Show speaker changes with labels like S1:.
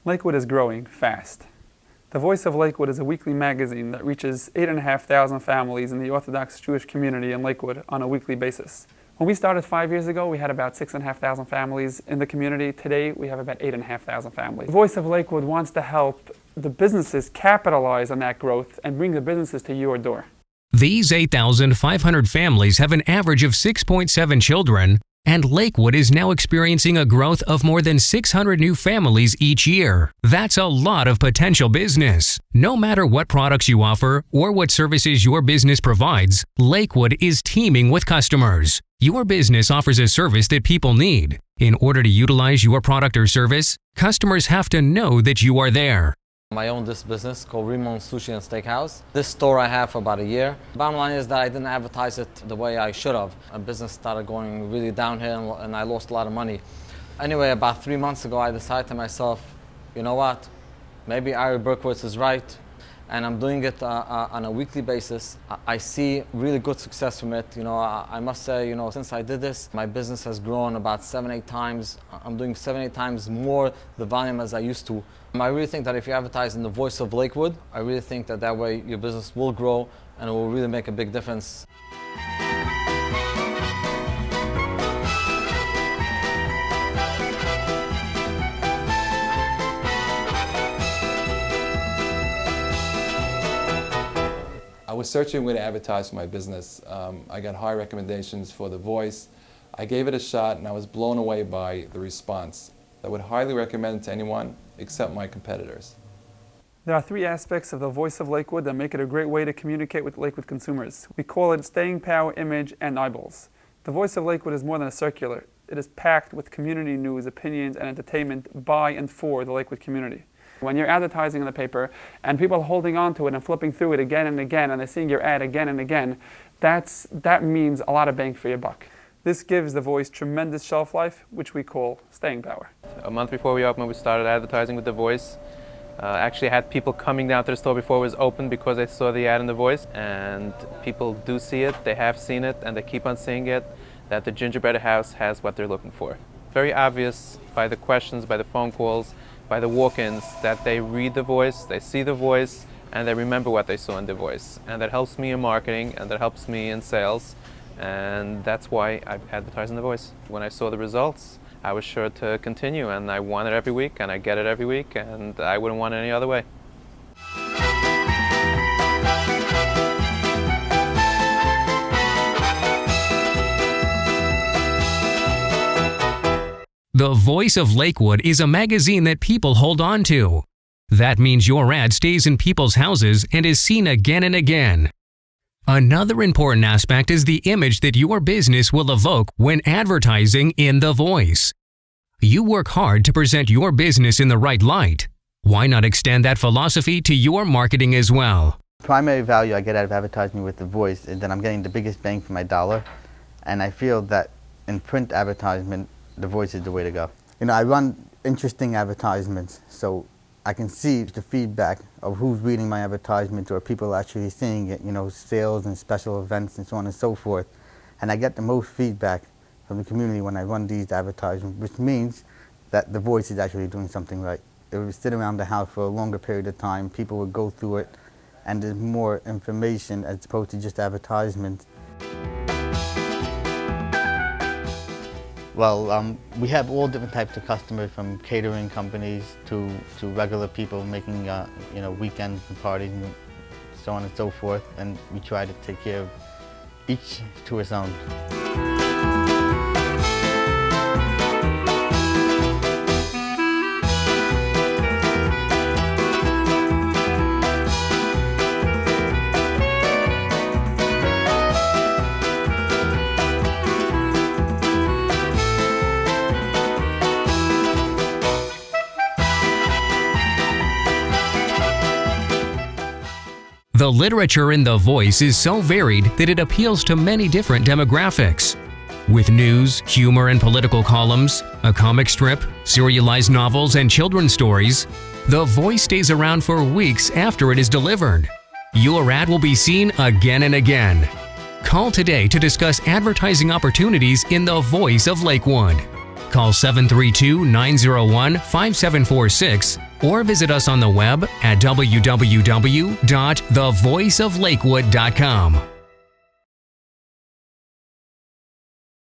S1: Lakewood is growing fast. The Voice of Lakewood is a weekly magazine that reaches 8,500 families in the Orthodox Jewish community in Lakewood on a weekly basis. When we started 5 years ago, we had about 6,500 families in the community. Today, we have about 8,500 families. The Voice of Lakewood wants to help the businesses capitalize on that growth and bring the businesses to your door.
S2: These 8,500 families have an average of 6.7 children, and Lakewood is now experiencing a growth of more than 600 new families each year. That's a lot of potential business. No matter what products you offer or what services your business provides, Lakewood is teeming with customers. Your business offers a service that people need. In order to utilize your product or service, customers have to know that you are there.
S3: I own this business called Rimon's Sushi and Steakhouse. This store I have for about a year. Bottom line is that I didn't advertise it the way I should have. A business started going really downhill and I lost a lot of money. Anyway, about 3 months ago, I decided to myself, you know what, maybe Ari Berkowitz is right. And I'm doing it on a weekly basis. I see really good success from it. I must say, since I did this, my business has grown about 7-8 times. I'm doing 7-8 times more the volume as I used to. I really think that if you advertise in the Voice of Lakewood, I really think that that way your business will grow and it will really make a big difference.
S4: I was searching where to advertise for my business. I got high recommendations for The Voice. I gave it a shot and I was blown away by the response. I would highly recommend it to anyone except my competitors.
S1: There are 3 aspects of the Voice of Lakewood that make it a great way to communicate with Lakewood consumers. We call it staying power, image, and eyeballs. The Voice of Lakewood is more than a circular. It is packed with community news, opinions, and entertainment by and for the Lakewood community. When you're advertising in the paper and people are holding on to it and flipping through it again and again and they're seeing your ad again and again, that means a lot of bang for your buck. This gives The Voice tremendous shelf life, which we call staying power.
S5: A month before we opened, we started advertising with The Voice. Actually had people coming down to the store before it was open because they saw the ad in The Voice. And people do see it, they have seen it, and they keep on seeing it, that the gingerbread house has what they're looking for. Very obvious by the questions, by the phone calls, by the walk-ins, that they read The Voice, they see The Voice, and they remember what they saw in The Voice. And that helps me in marketing, and that helps me in sales, and that's why I advertise in The Voice. When I saw the results, I was sure to continue, and I want it every week, and I get it every week, and I wouldn't want it any other way.
S2: The Voice of Lakewood is a magazine that people hold on to. That means your ad stays in people's houses and is seen again and again. Another important aspect is the image that your business will evoke when advertising in The Voice. You work hard to present your business in the right light. Why not extend that philosophy to your marketing as well?
S6: Primary value I get out of advertising with The Voice is that I'm getting the biggest bang for my dollar, and I feel that in print advertisement, The Voice is the way to go. I run interesting advertisements, so I can see the feedback of who's reading my advertisement or people actually seeing it, sales and special events and so on and so forth. And I get the most feedback from the community when I run these advertisements, which means that The Voice is actually doing something right. It would sit around the house for a longer period of time, people would go through it, and there's more information as opposed to just advertisements. Well, we have all different types of customers, from catering companies to regular people making weekend parties and so on and so forth, and we try to take care of each to its own.
S2: The literature in The Voice is so varied that it appeals to many different demographics. With news, humor, and political columns, a comic strip, serialized novels, and children's stories, The Voice stays around for weeks after it is delivered. Your ad will be seen again and again. Call today to discuss advertising opportunities in The Voice of Lakewood. Call 732-901-5746 or visit us on the web at www.thevoiceoflakewood.com.